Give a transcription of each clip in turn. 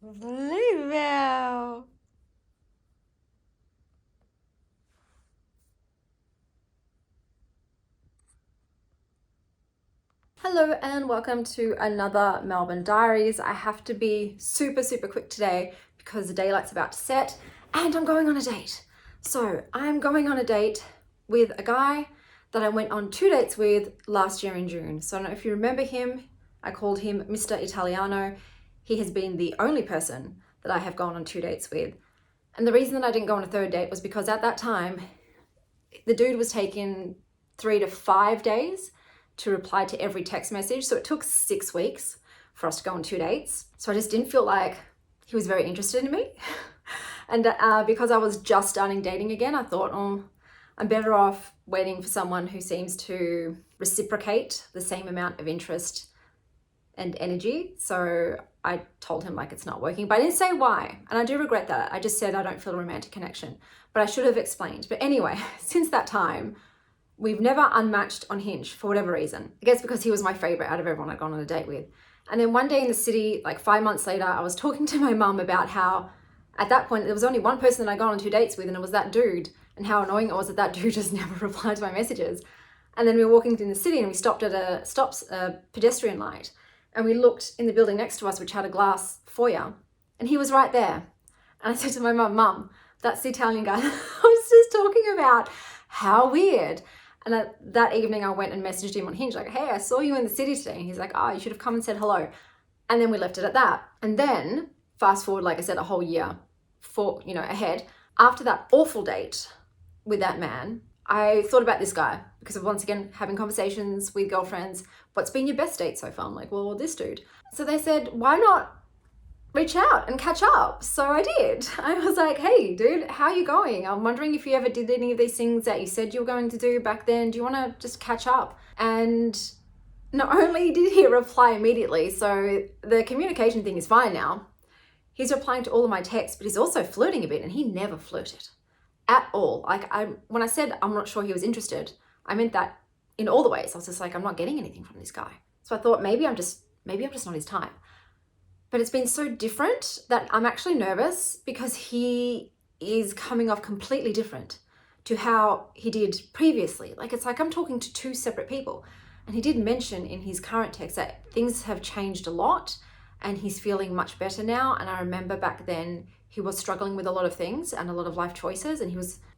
Livingstone. Hello and welcome to another Melbourne Diaries. I have to be super quick today because the daylight's about to set and I'm going on a date. So I'm going on a date with a guy that I went on 2 dates with last year in June. So I don't know if you remember him. I called him Mr. Italiano. He has been the only person that I have gone on 2 dates with. And the reason that I didn't go on a third date was because at that time, the dude was taking 3 to 5 days to reply to every text message. So it took 6 weeks for us to go on 2 dates. So I just didn't feel like he was very interested in me. And because I was just starting dating again, I thought, oh, I'm better off waiting for someone who seems to reciprocate the same amount of interest and energy. So I told him like it's not working, but I didn't say why. And I do regret that. I just said I don't feel a romantic connection, but I should have explained. But anyway, since that time, we've never unmatched on Hinge for whatever reason. I guess because he was my favorite out of everyone I'd gone on a date with. And then one day in the city, like 5 months later, I was talking to my mum about how at that point, there was only one person that I got on 2 dates with, and it was that dude, and how annoying it was that that dude just never replied to my messages. And then we were walking in the city and we stopped at a pedestrian light, and we looked in the building next to us, which had a glass foyer, and he was right there. And I said to my mum, that's the Italian guy I was just talking about. How weird. And that evening I went and messaged him on Hinge, like, hey, I saw you in the city today. And he's like, oh, you should have come and said hello. And then we left it at that. And then fast forward, like I said, a whole year ahead. After that awful date with that man, I thought about this guy because of, once again, having conversations with girlfriends. What's been your best date so far? I'm like, well, this dude. So they said, why not reach out and catch up? So I did. I was like, hey, dude, how are you going? I'm wondering if you ever did any of these things that you said you were going to do back then. Do you want to just catch up? And not only did he reply immediately, so the communication thing is fine now. He's replying to all of my texts, but he's also flirting a bit, and he never flirted at all. Like, when I said I'm not sure he was interested, I meant that in all the ways. I was just like, I'm not getting anything from this guy. So I thought maybe I'm just not his type. But it's been so different that I'm actually nervous because he is coming off completely different to how he did previously. Like, it's like I'm talking to two separate people. And he did mention in his current text that things have changed a lot and he's feeling much better now. And I remember back then he was struggling with a lot of things and a lot of life choices. And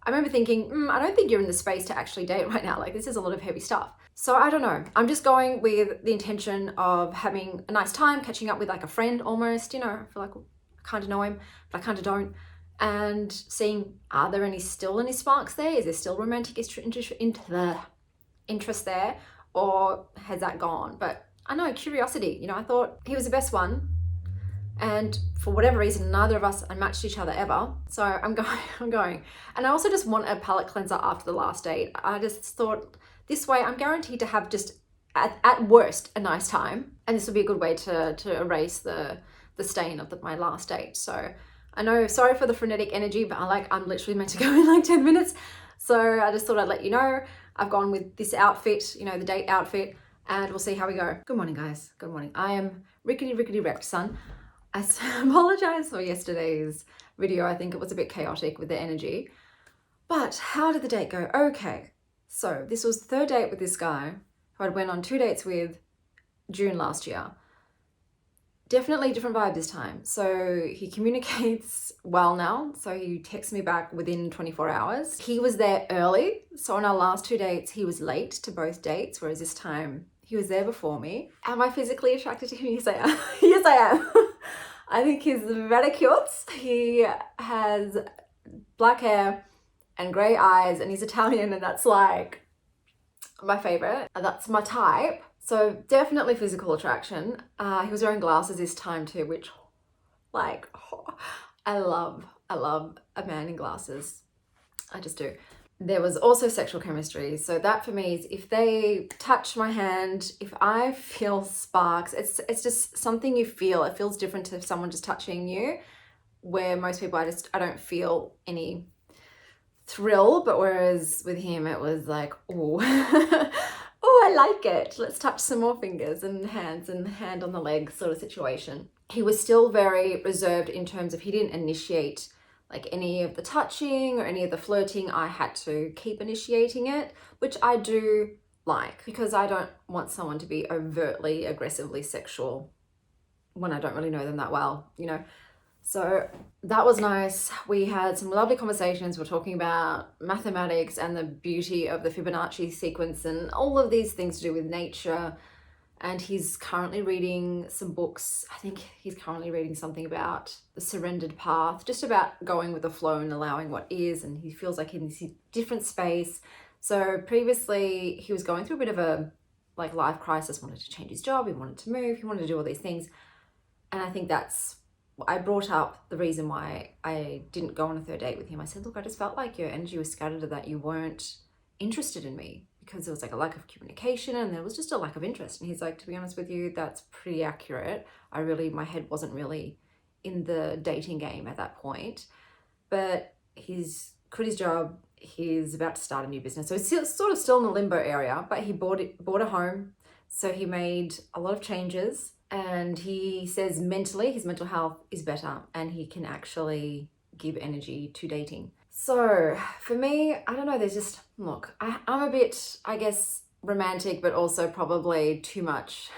I remember thinking, I don't think you're in the space to actually date right now. Like, this is a lot of heavy stuff. So I don't know. I'm just going with the intention of having a nice time, catching up with like a friend almost, I feel like I kind of know him, but I kind of don't. And seeing, are there still any sparks there? Is there still romantic interest there? Or has that gone? But I know, curiosity, I thought he was the best one. And for whatever reason, neither of us unmatched each other ever. So I'm going. And I also just want a palate cleanser after the last date. I just thought this way I'm guaranteed to have just, at worst, a nice time. And this will be a good way to erase the stain of my last date. So I know, sorry for the frenetic energy, but I'm literally meant to go in like 10 minutes. So I just thought I'd let you know. I've gone with this outfit, the date outfit, and we'll see how we go. Good morning, guys. Good morning. I am rickety wrecked, son. I apologize for yesterday's video. I think it was a bit chaotic with the energy. But how did the date go? Okay, so this was the third date with this guy who I'd went on 2 dates with June last year. Definitely different vibe this time. So he communicates well now. So he texts me back within 24 hours. He was there early. So on our last 2 dates, he was late to both dates, whereas this time he was there before me. Am I physically attracted to him? Yes, I am. Yes, I am. I think he's very cute. He has black hair and grey eyes, and he's Italian, and that's like my favorite. That's my type. So definitely physical attraction. He was wearing glasses this time too, which I love a man in glasses. I just do. There was also sexual chemistry. So that for me is if they touch my hand, if I feel sparks, it's just something you feel. It feels different to someone just touching you, where most people I don't feel any thrill, but whereas with him it was like, oh, oh, I like it. Let's touch some more fingers and hands and hand on the leg sort of situation. he was still very reserved in terms of he didn't initiate like any of the touching or any of the flirting. I had to keep initiating it, which I do like, because I don't want someone to be overtly, aggressively sexual when I don't really know them that well, you know. So that was nice. We had some lovely conversations. We're talking about mathematics and the beauty of the Fibonacci sequence and all of these things to do with nature. And he's currently reading some books. I think he's currently reading something about the surrendered path, just about going with the flow and allowing what is. And he feels like in this different space. So previously he was going through a bit of a like life crisis, wanted to change his job, he wanted to move, he wanted to do all these things. And I think I brought up the reason why I didn't go on a third date with him. I said, look, I just felt like your energy was scattered, that you weren't interested in me, because there was like a lack of communication and there was just a lack of interest. And he's like, to be honest with you, that's pretty accurate. My head wasn't really in the dating game at that point. But he's quit his job. He's about to start a new business. So he's sort of still in the limbo area, but he bought a home. So he made a lot of changes. And he says mentally, his mental health is better and he can actually give energy to dating. So for me, I don't know, there's just, look, I'm a bit, I guess, romantic, but also probably too much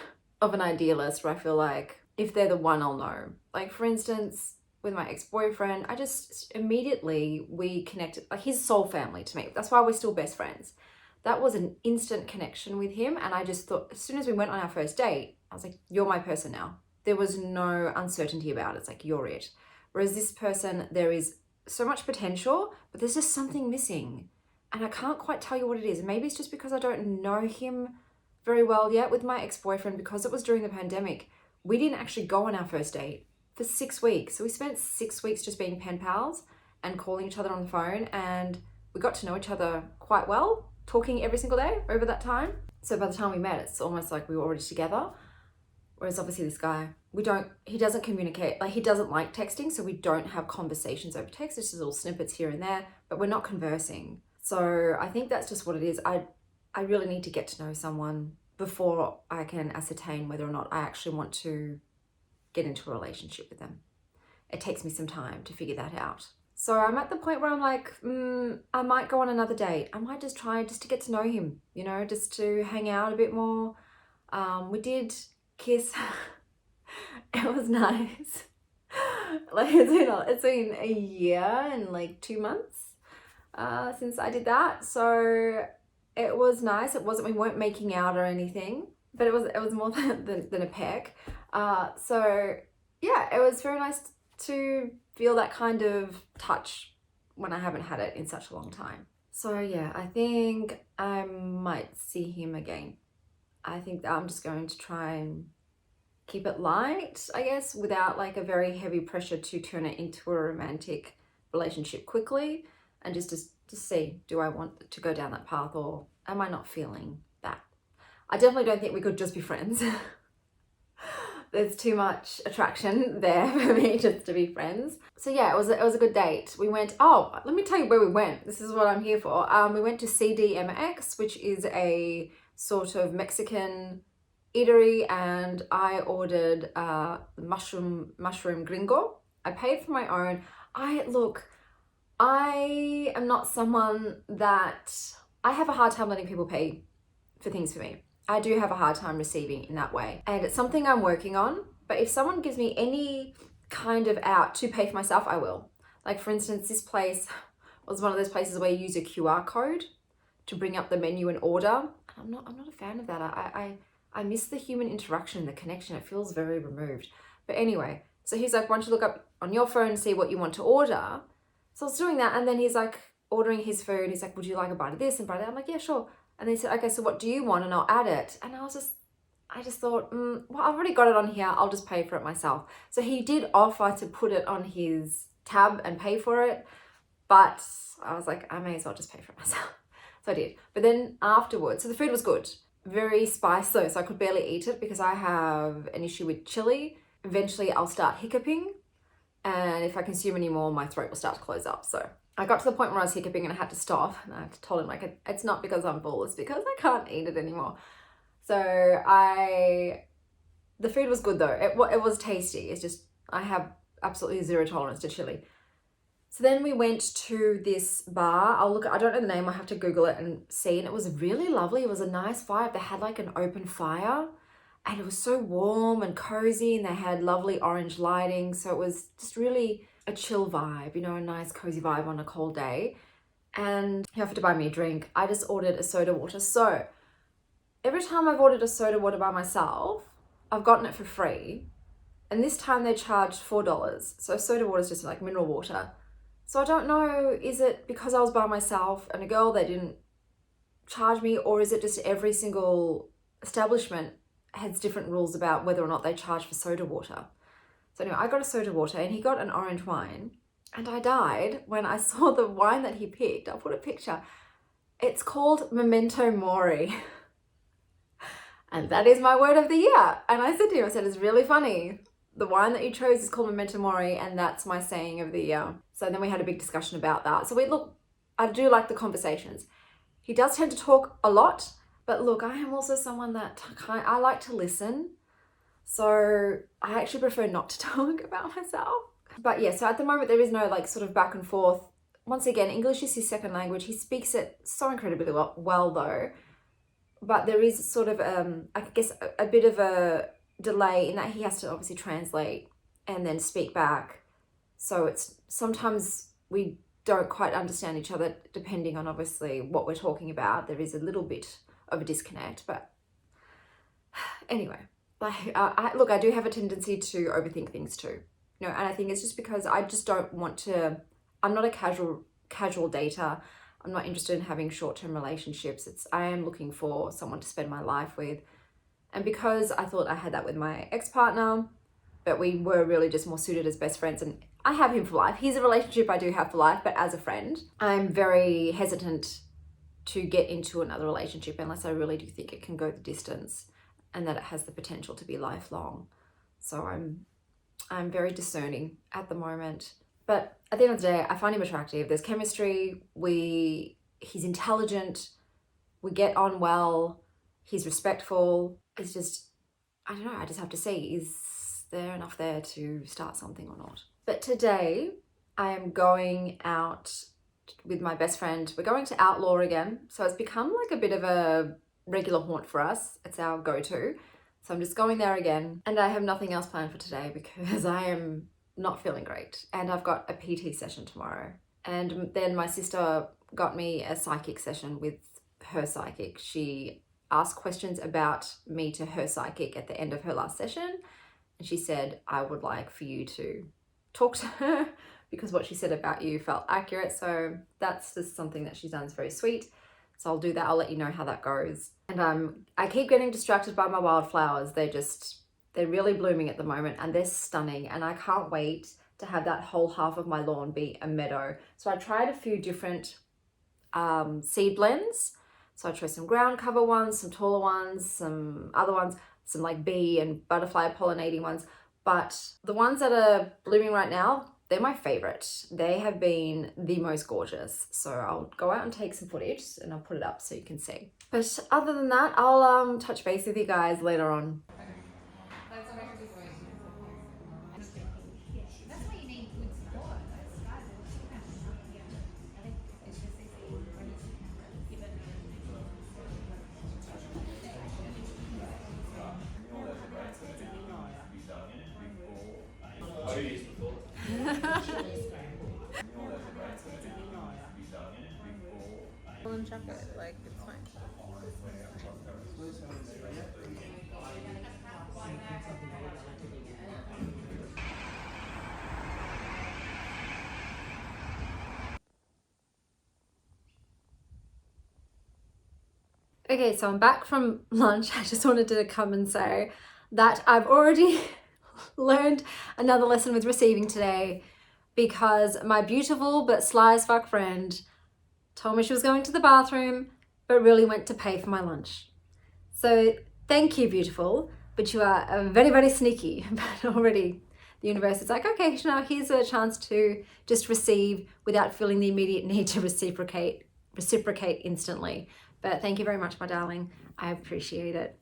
of an idealist, where I feel like if they're the one, I'll know. Like, for instance, with my ex-boyfriend, I just immediately, we connected, like his soul family to me. That's why we're still best friends. That was an instant connection with him. And I just thought, as soon as we went on our first date, I was like, you're my person now. There was no uncertainty about it. It's like, you're it. Whereas this person, there is so much potential, but there's just something missing. And I can't quite tell you what it is. Maybe it's just because I don't know him very well yet. With my ex-boyfriend, because it was during the pandemic, we didn't actually go on our first date for 6 weeks. So we spent 6 weeks just being pen pals and calling each other on the phone. And we got to know each other quite well, talking every single day over that time. So by the time we met, it's almost like we were already together. Whereas obviously this guy, he doesn't communicate, like he doesn't like texting, so we don't have conversations over text. It's just little snippets here and there, but we're not conversing. So I think that's just what it is. I really need to get to know someone before I can ascertain whether or not I actually want to get into a relationship with them. It takes me some time to figure that out. So I'm at the point where I'm like, I might go on another date. I might just try just to get to know him, you know, just to hang out a bit more. We did kiss. It was nice. Like it's been a year and like 2 months since I did that. So it was nice. We weren't making out or anything, but it was more than a peck. So yeah, it was very nice to feel that kind of touch when I haven't had it in such a long time. So yeah, I think I might see him again. I think that I'm just going to try and keep it light, I guess, without like a very heavy pressure to turn it into a romantic relationship quickly, and just see, do I want to go down that path or am I not feeling that? I definitely don't think we could just be friends. There's too much attraction there for me just to be friends. So yeah, it was a good date. We went, let me tell you where we went. This is what I'm here for. We went to CDMX, which is a sort of Mexican eatery, and I ordered mushroom gringo. I paid for my own. I am not someone that, I have a hard time letting people pay for things for me. I do have a hard time receiving in that way, and it's something I'm working on. But if someone gives me any kind of out to pay for myself, I will. Like for instance, this place was one of those places where you use a QR code to bring up the menu and order. I'm not a fan of that. I miss the human interaction, the connection. It feels very removed. But anyway, so he's like, why don't you look up on your phone and see what you want to order? So I was doing that, and then he's like ordering his food. He's like, would you like a bite of this and bite of that? I'm like, yeah, sure. And they said, okay, so what do you want? And I'll add it. And I just thought, well, I've already got it on here. I'll just pay for it myself. So he did offer to put it on his tab and pay for it. But I was like, I may as well just pay for it myself. So I did. But then afterwards, so the food was good. Very spicy though, so I could barely eat it because I have an issue with chili. Eventually I'll start hiccuping. And if I consume any more, my throat will start to close up. So I got to the point where I was hiccuping and I had to stop. And I told him, like, it's not because I'm full, it's because I can't eat it anymore. So I The food was good though. It was tasty. It's just, I have absolutely zero tolerance to chili. So then we went to this bar. I don't know the name. I have to Google it and see. And it was really lovely. It was a nice vibe. They had like an open fire and it was so warm and cozy, and they had lovely orange lighting. So it was just really a chill vibe, you know, a nice cozy vibe on a cold day. And he offered to buy me a drink. I just ordered a soda water. So every time I've ordered a soda water by myself, I've gotten it for free. And this time they charged $4. So soda water is just like mineral water. So I don't know, is it because I was by myself and a girl, they didn't charge me, or is it just every single establishment has different rules about whether or not they charge for soda water? So anyway, I got a soda water and he got an orange wine, and I died when I saw the wine that he picked. I'll put a picture. It's called Memento Mori. And that is my word of the year. And I said to him, I said, it's really funny. The wine that you chose is called Memento Mori, and that's my saying of the year. So then we had a big discussion about that. So I do like the conversations. He does tend to talk a lot, but look, I am also someone that I like to listen. So I actually prefer not to talk about myself. But yeah, so at the moment there is no like sort of back and forth. Once again, English is his second language. He speaks it so incredibly well though. But there is sort of, I guess, a bit of a delay in that he has to obviously translate and then speak back. So it's sometimes we don't quite understand each other depending on obviously what we're talking about. There is a little bit of a disconnect, but anyway, I do have a tendency to overthink things too. You know, and I think it's just because I just don't want to, I'm not a casual dater. I'm not interested in having short-term relationships. I am looking for someone to spend my life with. And because I thought I had that with my ex-partner, but we were really just more suited as best friends, and I have him for life. He's a relationship I do have for life, but as a friend, I'm very hesitant to get into another relationship unless I really do think it can go the distance and that it has the potential to be lifelong. So I'm very discerning at the moment. But at the end of the day, I find him attractive. There's chemistry. He's intelligent. We get on well. He's respectful. It's just, I don't know, I just have to see, is there enough there to start something or not? But today I am going out with my best friend. We're going to Outlaw again. So it's become like a bit of a regular haunt for us. It's our go-to. So I'm just going there again. And I have nothing else planned for today because I am not feeling great. And I've got a PT session tomorrow. And then my sister got me a psychic session with her psychic. She asked questions about me to her psychic at the end of her last session. And she said, I would like for you to talk to her because what she said about you felt accurate. So that's just something that she's done. It's very sweet. So I'll do that. I'll let you know how that goes. And I keep getting distracted by my wildflowers. They're really blooming at the moment and they're stunning. And I can't wait to have that whole half of my lawn be a meadow. So I tried a few different seed blends. So I tried some ground cover ones, some taller ones, some other ones, some like bee and butterfly pollinating ones. But the ones that are blooming right now, they're my favorite. They have been the most gorgeous. So I'll go out and take some footage and I'll put it up so you can see. But other than that, I'll touch base with you guys later on. Chocolate, like it's fine. Okay, so I'm back from lunch. I just wanted to come and say that I've already learned another lesson with receiving today because my beautiful but sly as fuck friend told me she was going to the bathroom, but really went to pay for my lunch. So thank you, beautiful, but you are very, very sneaky. But already the universe is like, okay, now here's a chance to just receive without feeling the immediate need to reciprocate instantly. But thank you very much, my darling. I appreciate it.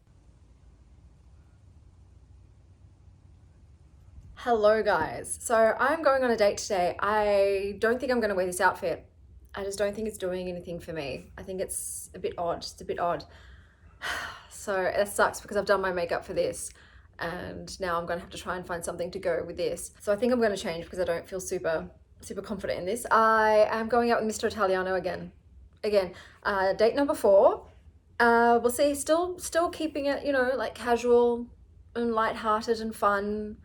Hello guys. So I'm going on a date today. I don't think I'm going to wear this outfit. I just don't think it's doing anything for me. I think it's a bit odd. It's a bit odd. So it sucks because I've done my makeup for this and now I'm going to have to try and find something to go with this. So I think I'm going to change because I don't feel super confident in this. I am going out with Mr. Italiano again. Date number 4. We'll see, still keeping it, you know, like casual and lighthearted and fun.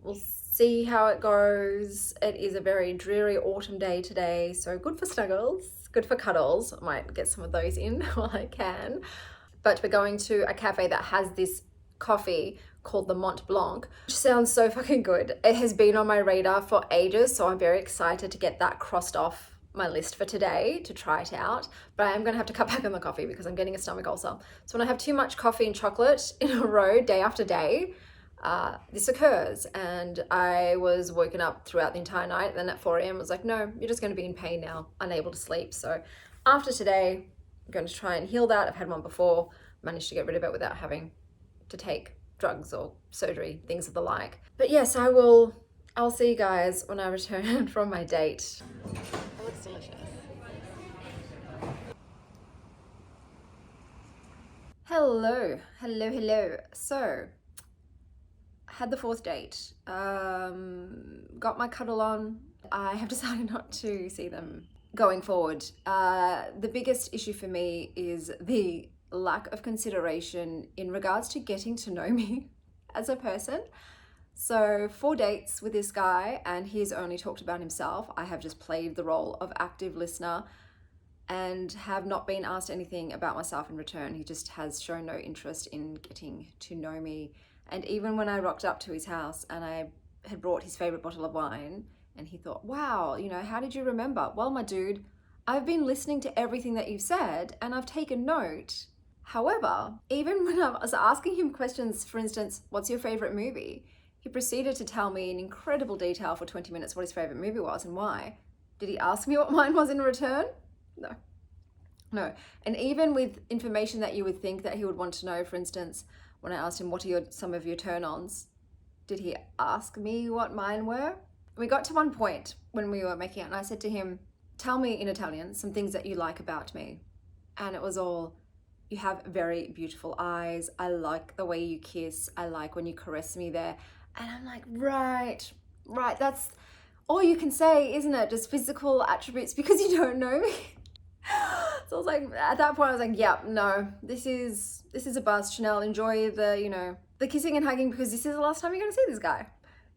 We'll see how it goes. It is a very dreary autumn day today, so good for snuggles, good for cuddles. I might get some of those in while I can. But we're going to a cafe that has this coffee called the Mont Blanc, which sounds so fucking good. It has been on my radar for ages, so I'm very excited to get that crossed off my list for today to try it out. But I am going to have to cut back on the coffee because I'm getting a stomach ulcer. So when I have too much coffee and chocolate in a row day after day, this occurs. And I was woken up throughout the entire night. Then at 4 a.m. I was like, no, you're just going to be in pain now, unable to sleep. So after today, I'm going to try and heal that. I've had one before, managed to get rid of it without having to take drugs or surgery, things of the like. But yes, I'll see you guys when I return from my date. It looks delicious. Hello. So, had the 4th date, got my cuddle on. I have decided not to see them going forward. The biggest issue for me is the lack of consideration in regards to getting to know me as a person. So 4 dates with this guy and he's only talked about himself. I have just played the role of active listener and have not been asked anything about myself in return. He just has shown no interest in getting to know me. And even when I rocked up to his house and I had brought his favorite bottle of wine and he thought, wow, you know, how did you remember? Well, my dude, I've been listening to everything that you've said and I've taken note. However, even when I was asking him questions, for instance, what's your favorite movie? He proceeded to tell me in incredible detail for 20 minutes what his favorite movie was and why. Did he ask me what mine was in return? No. And even with information that you would think that he would want to know, for instance, when I asked him, what are some of your turn-ons? Did he ask me what mine were? We got to one point when we were making out and I said to him, tell me in Italian some things that you like about me. And it was all, you have very beautiful eyes. I like the way you kiss. I like when you caress me there. And I'm like, right. That's all you can say, isn't it? Just physical attributes because you don't know me. So I was like, at that point I was like, yeah, no, this is a bust. Chanel, enjoy the, you know, the kissing and hugging because this is the last time you're going to see this guy.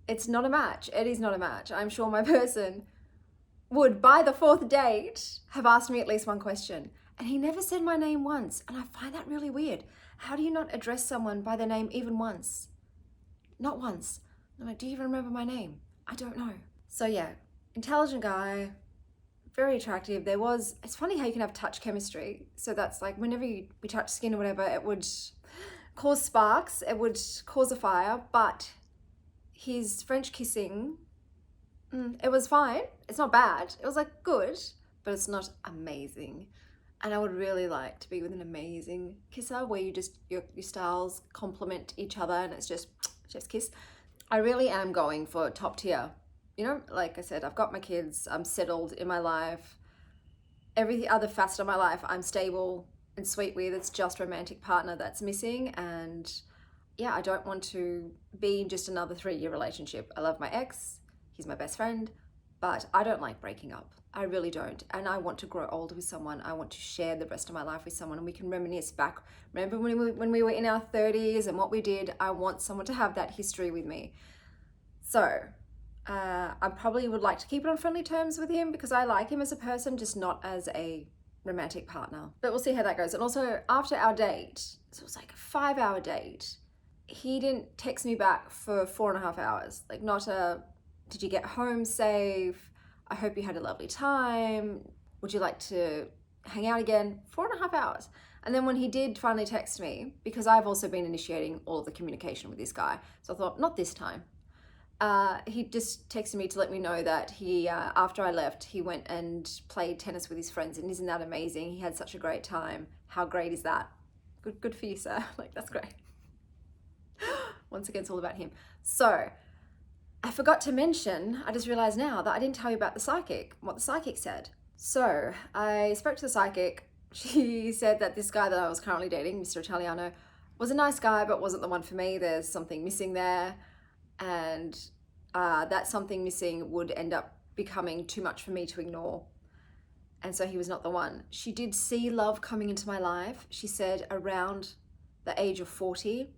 It's not a match. It is not a match. I'm sure my person would, by the 4th date, have asked me at least one question. And he never said my name once. And I find that really weird. How do you not address someone by their name even once? Not once. I'm like, do you even remember my name? I don't know. So yeah, intelligent guy, very attractive. It's funny how you can have touch chemistry. So that's like whenever we touch skin or whatever, it would cause sparks, it would cause a fire, but his French kissing, it was fine. It's not bad. It was like good, but it's not amazing. And I would really like to be with an amazing kisser where you just, your styles complement each other and it's just chef's kiss. I really am going for top tier. You know, like I said, I've got my kids, I'm settled in my life. Every other facet of my life, I'm stable and sweet with. It's just romantic partner that's missing. And yeah, I don't want to be in just another 3-year relationship. I love my ex, he's my best friend, but I don't like breaking up. I really don't. And I want to grow older with someone. I want to share the rest of my life with someone and we can reminisce back. Remember when we were in our 30s and what we did? I want someone to have that history with me. So I probably would like to keep it on friendly terms with him because I like him as a person, just not as a romantic partner. But we'll see how that goes. And also after our date, so it was like a 5-hour date, he didn't text me back for 4.5 hours. Like not a, did you get home safe? I hope you had a lovely time. Would you like to hang out again? 4.5 hours. And then when he did finally text me, because I've also been initiating all of the communication with this guy, so I thought, not this time. He just texted me to let me know that he, after I left, he went and played tennis with his friends, and isn't that amazing? He had such a great time. How great is that? Good for you, sir. Like, that's great. Once again, it's all about him. So I forgot to mention, I just realized now that I didn't tell you about the psychic, what the psychic said. So I spoke to the psychic. She said that this guy that I was currently dating, Mr. Italiano, was a nice guy, but wasn't the one for me. There's something missing there. And that something missing would end up becoming too much for me to ignore. And so he was not the one. She did see love coming into my life. She said around the age of 40.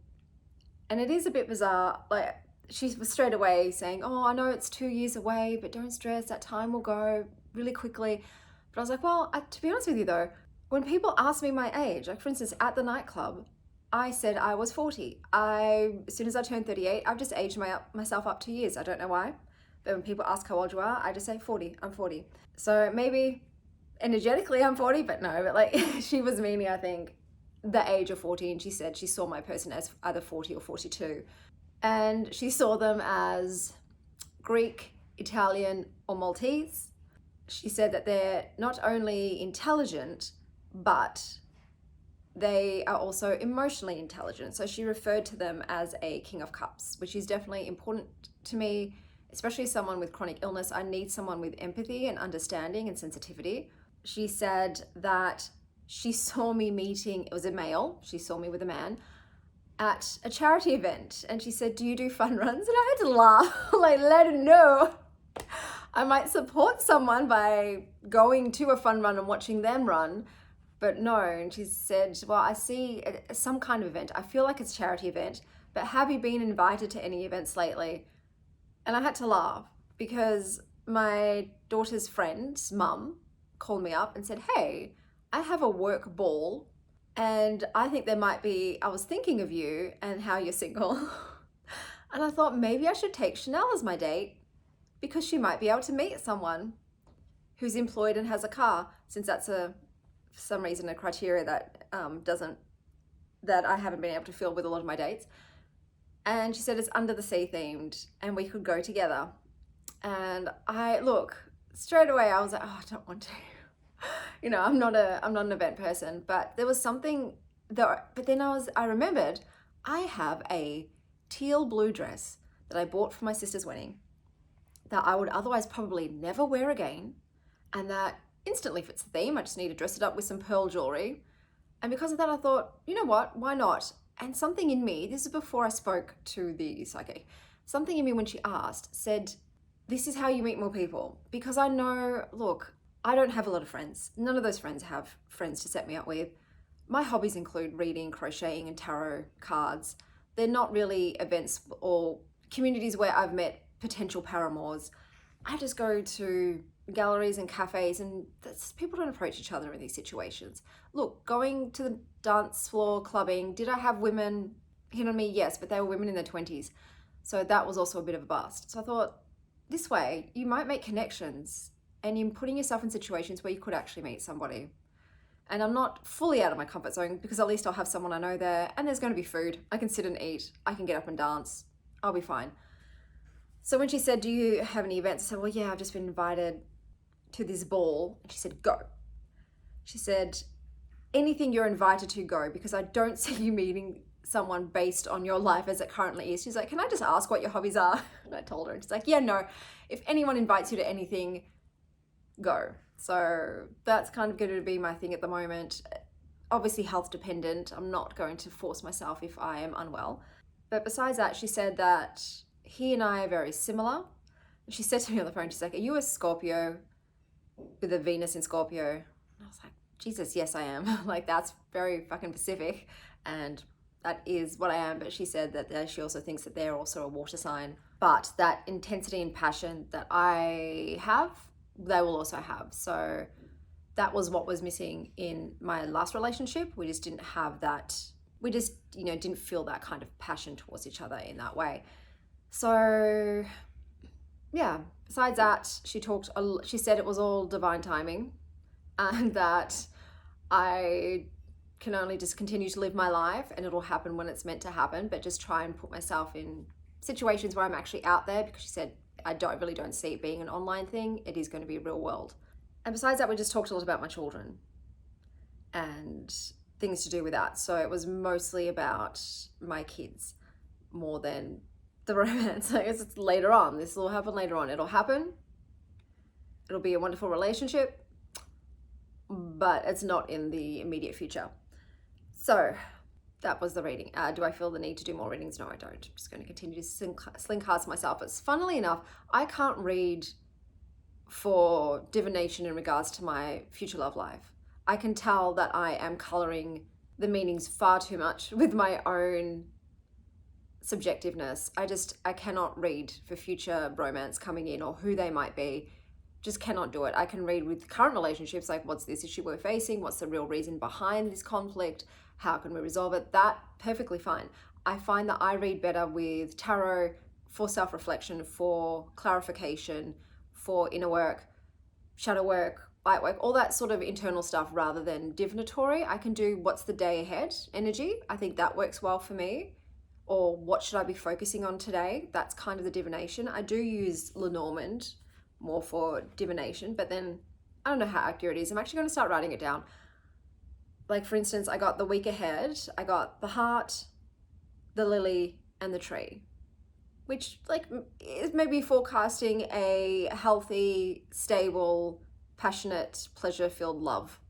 And it is a bit bizarre. Like, she was straight away saying, oh, I know it's 2 years away, but don't stress, that time will go really quickly. But I was like, well, to be honest with you though, when people ask me my age, like for instance, at the nightclub, I said I was 40. As soon as I turned 38, I've just aged myself up 2 years. I don't know why. But when people ask how old you are, I just say 40, I'm 40. So maybe energetically I'm 40, but no, but like she was meaning, I think, the age of 40, and she said she saw my person as either 40 or 42. And she saw them as Greek, Italian, or Maltese. She said that they're not only intelligent, but they are also emotionally intelligent. So she referred to them as a King of Cups, which is definitely important to me, especially someone with chronic illness. I need someone with empathy and understanding and sensitivity. She said that she saw me meeting, it was a male, she saw me with a man, at a charity event, and she said, do you do fun runs? And I had to laugh, like let her know I might support someone by going to a fun run and watching them run, but no. And she said, well, I see some kind of event, I feel like it's a charity event, but have you been invited to any events lately? And I had to laugh because my daughter's friend's mum called me up and said, hey, I have a work ball and I think I was thinking of you and how you're single. And I thought maybe I should take Chanel as my date because she might be able to meet someone who's employed and has a car, since that's for some reason a criteria that I haven't been able to fill with a lot of my dates. And she said it's under the sea themed and we could go together. And straight away I was like, oh, I don't want to. You know, I'm not an event person, but there was something but then I remembered I have a teal blue dress that I bought for my sister's wedding that I would otherwise probably never wear again, and that instantly fits the theme. I just need to dress it up with some pearl jewelry. And because of that, I thought, you know what, why not? And something in me, this is before I spoke to the psychic, something in me when she asked said, this is how you meet more people. Because I know, look, I don't have a lot of friends. None of those friends have friends to set me up with. My hobbies include reading, crocheting, and tarot cards. They're not really events or communities where I've met potential paramours. I just go to galleries and cafes, and people don't approach each other in these situations. Look, going to the dance floor, clubbing, did I have women hit on me? Yes, but they were women in their 20s. So that was also a bit of a bust. So I thought, this way, you might make connections and you're putting yourself in situations where you could actually meet somebody. And I'm not fully out of my comfort zone because at least I'll have someone I know there, and there's going to be food. I can sit and eat. I can get up and dance. I'll be fine. So when she said, do you have any events? I said, well, yeah, I've just been invited to this ball. And she said, go. She said, anything you're invited to, go, because I don't see you meeting someone based on your life as it currently is. She's like, can I just ask what your hobbies are? And I told her, and she's like, yeah, no, if anyone invites you to anything, go. So that's kind of going to be my thing at the moment. Obviously health dependent. I'm not going to force myself if I am unwell. But besides that, she said that he and I are very similar. She said to me on the phone, she's like, are you a Scorpio with a Venus in Scorpio? And I was like, Jesus, yes, I am. Like, that's very fucking specific. And that is what I am. But she said that she also thinks that they're also a water sign. But that intensity and passion that I have, they will also have. So that was what was missing in my last relationship. We just didn't have that. We just, didn't feel that kind of passion towards each other in that way. So yeah, besides that, she said it was all divine timing and that I can only just continue to live my life and it'll happen when it's meant to happen, but just try and put myself in situations where I'm actually out there, because she said, I really don't see it being an online thing. It is going to be real world. And besides that, we just talked a lot about my children and things to do with that. So it was mostly about my kids more than the romance. I guess it's later on. This will happen later on. It'll happen. It'll be a wonderful relationship, but it's not in the immediate future. So that was the reading. Do I feel the need to do more readings? No, I don't. I'm just going to continue to sling cards myself. But funnily enough, I can't read for divination in regards to my future love life. I can tell that I am coloring the meanings far too much with my own subjectiveness. I cannot read for future romance coming in or who they might be. Just cannot do it. I can read with current relationships, like what's this issue we're facing? What's the real reason behind this conflict? How can we resolve it? That perfectly fine. I find that I read better with tarot for self-reflection, for clarification, for inner work, shadow work, light work, all that sort of internal stuff rather than divinatory. I can do what's the day ahead energy. I think that works well for me. Or what should I be focusing on today? That's kind of the divination. I do use Lenormand more for divination, but then I don't know how accurate it is. I'm actually going to start writing it down. Like for instance, I got the week ahead. I got the heart, the lily, and the tree, which like is maybe forecasting a healthy, stable, passionate, pleasure-filled love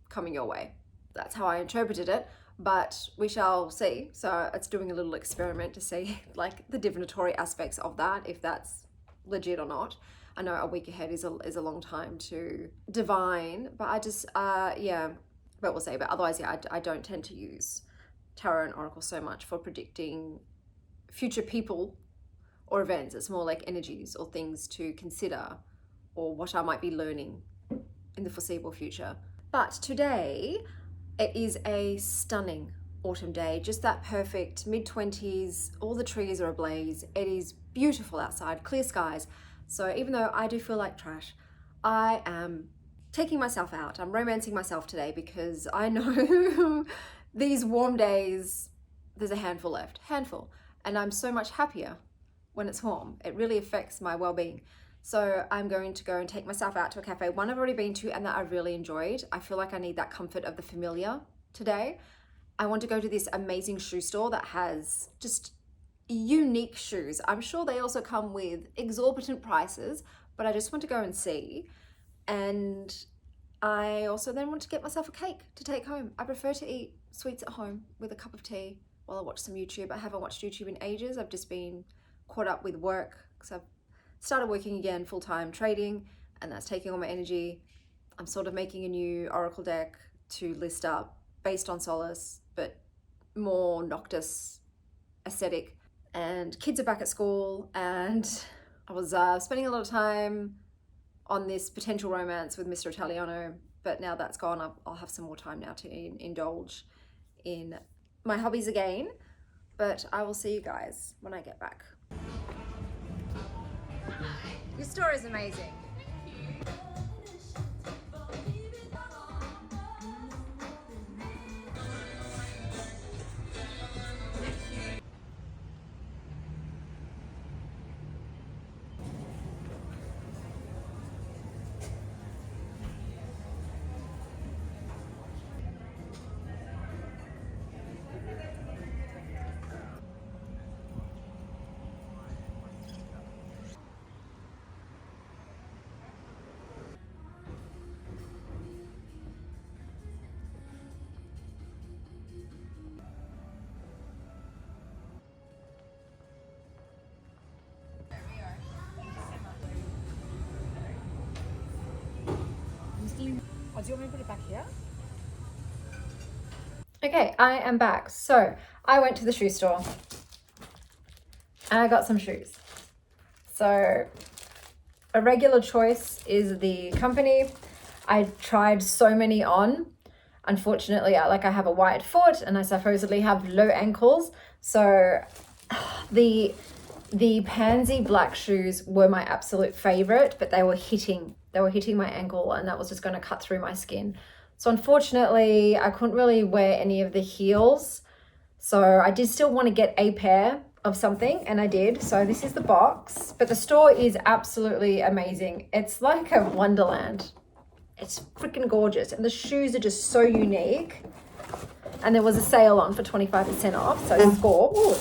coming your way. That's how I interpreted it, but we shall see. So it's doing a little experiment to see like the divinatory aspects of that, if that's legit or not. I know a week ahead is a long time to divine, but I just, yeah, but we'll see. But otherwise, yeah, I don't tend to use tarot and oracle so much for predicting future people or events. It's more like energies or things to consider or what I might be learning in the foreseeable future. But today, it is a stunning autumn day, just that perfect mid-20s, all the trees are ablaze. It is beautiful outside, clear skies. So even though I do feel like trash, I am taking myself out. I'm romancing myself today because I know these warm days, there's a handful left, and I'm so much happier when it's warm. It really affects my well-being. So I'm going to go and take myself out to a cafe, one I've already been to and that I really enjoyed. I feel like I need that comfort of the familiar today. I want to go to this amazing shoe store that has just unique shoes. I'm sure they also come with exorbitant prices, but I just want to go and see. And I also then want to get myself a cake to take home. I prefer to eat sweets at home with a cup of tea while I watch some YouTube. I haven't watched YouTube in ages. I've just been caught up with work because I've started working again full-time trading, and that's taking all my energy. I'm sort of making a new oracle deck to list up based on Solace, but more Noctis aesthetic. And kids are back at school, and I was spending a lot of time on this potential romance with Mr. Italiano, but now that's gone, I'll have some more time now to indulge in my hobbies again. But I will see you guys when I get back. Your store is amazing. Do you want me to put it back here? Okay, I am back. So I went to the shoe store and I got some shoes. So Irregular Choice is the company. I tried so many on. Unfortunately, I have a wide foot and I supposedly have low ankles. So the pansy black shoes were my absolute favorite, but they were hitting my ankle, and that was just going to cut through my skin. So unfortunately, I couldn't really wear any of the heels. So I did still want to get a pair of something, and I did. So this is the box, but the store is absolutely amazing. It's like a wonderland. It's freaking gorgeous, and the shoes are just so unique. And there was a sale on for 25% off. So score, ooh,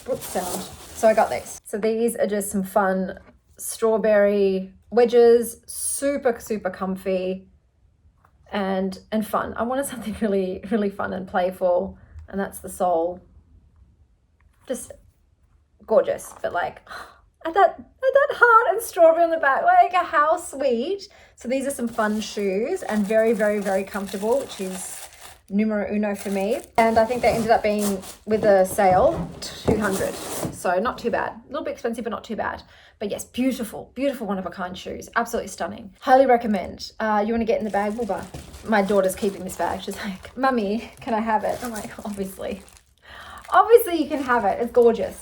boot sound. So I got these. So these are just some fun strawberry wedges, super, super comfy and fun. I wanted something really, really fun and playful, and that's the sole. Just gorgeous, but like at that heart and strawberry on the back, like how sweet. So these are some fun shoes and very, very, very comfortable, which is numero uno for me. And I think they ended up being, with a sale, $200. So not too bad. A little bit expensive, but not too bad. But yes, beautiful, beautiful one-of-a-kind shoes. Absolutely stunning. Highly recommend. You want to get in the bag? Well, but my daughter's keeping this bag. She's like, Mummy, can I have it? I'm like, obviously. Obviously you can have it. It's gorgeous.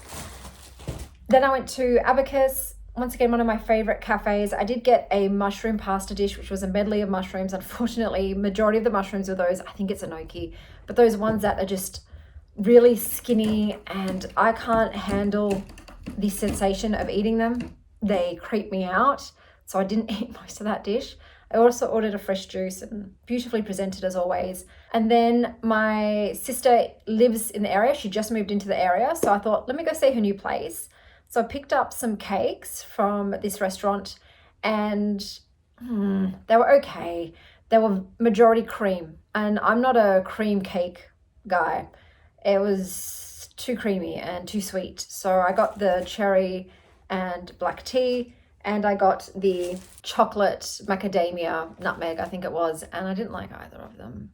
Then I went to Abacus. Once again, one of my favorite cafes. I did get a mushroom pasta dish, which was a medley of mushrooms. Unfortunately, majority of the mushrooms are those, I think it's enoki, but those ones that are just really skinny, and I can't handle the sensation of eating them. They creep me out. So I didn't eat most of that dish. I also ordered a fresh juice and beautifully presented as always. And then my sister lives in the area. She just moved into the area. So I thought, let me go see her new place. So I picked up some cakes from this restaurant, and they were okay. They were majority cream, and I'm not a cream cake guy. It was too creamy and too sweet. So I got the cherry and black tea, and I got the chocolate macadamia nutmeg, I think it was, and I didn't like either of them.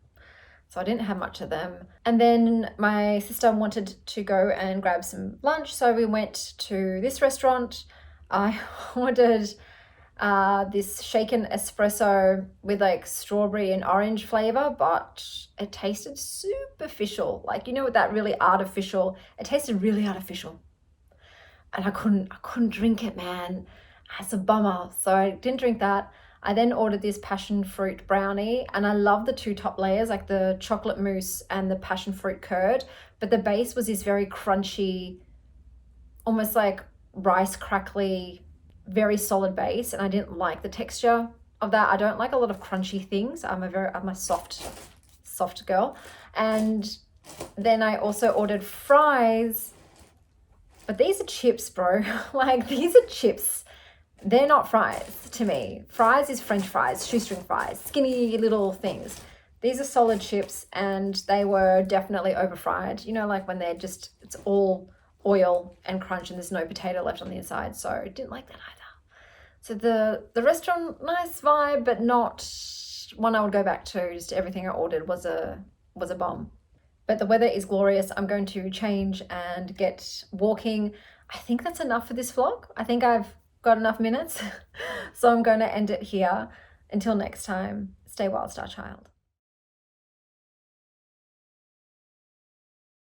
So I didn't have much of them. And then my sister wanted to go and grab some lunch. So we went to this restaurant. I ordered this shaken espresso with like strawberry and orange flavor, but it tasted superficial. Like, you know, with that really artificial, it tasted really artificial. And I couldn't drink it, man. It's a bummer. So I didn't drink that. I then ordered this passion fruit brownie, and I love the two top layers, like the chocolate mousse and the passion fruit curd, but the base was this very crunchy, almost like rice crackly, very solid base, and I didn't like the texture of that. I don't like a lot of crunchy things. I'm a soft girl. And then I also ordered fries, but these are chips, bro. Like, these are chips. They're not fries to me. Fries is French fries, shoestring fries, skinny little things. These are solid chips, and they were definitely over fried. You know, like when they're just, it's all oil and crunch and there's no potato left on the inside. So I didn't like that either. So the restaurant, nice vibe, but not one I would go back to. Just everything I ordered was a bomb. But the weather is glorious. I'm going to change and get walking. I think that's enough for this vlog. I think I've got enough minutes. So I'm going to end it here. Until next time, stay wild, star child.